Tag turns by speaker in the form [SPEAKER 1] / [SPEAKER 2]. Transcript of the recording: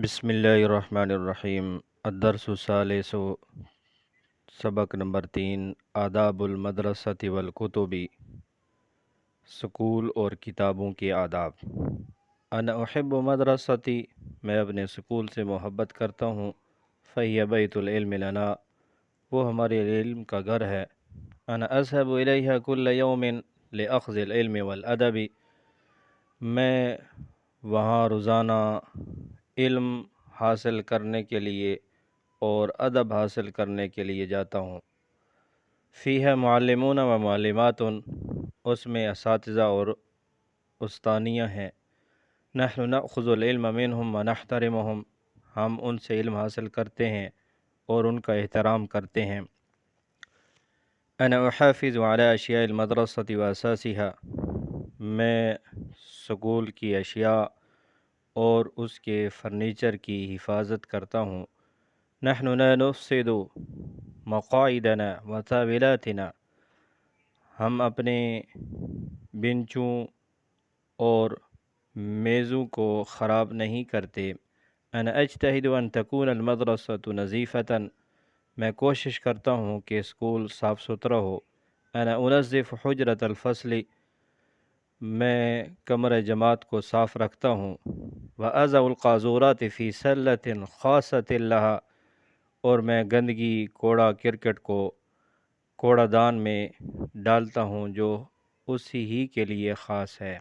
[SPEAKER 1] بسم اللہ الرحمن الرحیم۔ الدرس الثالث، سبق نمبر 3، آداب المدرسۃ والکتب، سکول اور کتابوں کے آداب۔ انا احب مدرستی، میں اپنے سکول سے محبت کرتا ہوں۔ فہی بیت العلم لنا، وہ ہمارے علم کا گھر ہے۔ انا اذهب الیہا کل یوم لاخذ العلم والادب، میں وہاں روزانہ علم حاصل کرنے کے لیے اور ادب حاصل کرنے کے لیے جاتا ہوں۔ فیہا معلمون و معلمات، اس میں اساتذہ اور استانیہ ہیں۔ نحن نأخذ العلم منہم و نحترمہم، ہم ان سے علم حاصل کرتے ہیں اور ان کا احترام کرتے ہیں۔ انا احافظ علی اشیاء المدرسۃ و اساسها، میں سکول کی اشیاء اور اس کے فرنیچر کی حفاظت کرتا ہوں۔ نحن لا نفسد مقاعدنا و طاولاتنا، ہم اپنے بنچوں اور میزوں کو خراب نہیں کرتے۔ انا اجتہد ان تکون المدرسۃ نظیفۃ، میں کوشش کرتا ہوں کہ اسکول صاف ستھرا ہو۔ انا انظف حجرۃ الفصل، میں کمرہ جماعت کو صاف رکھتا ہوں۔ وأضع القاذورات فی سلۃ خاصۃ لها، اور میں گندگی کوڑا کرکٹ کو کوڑا دان میں ڈالتا ہوں جو اسی ہی کے لیے خاص ہے۔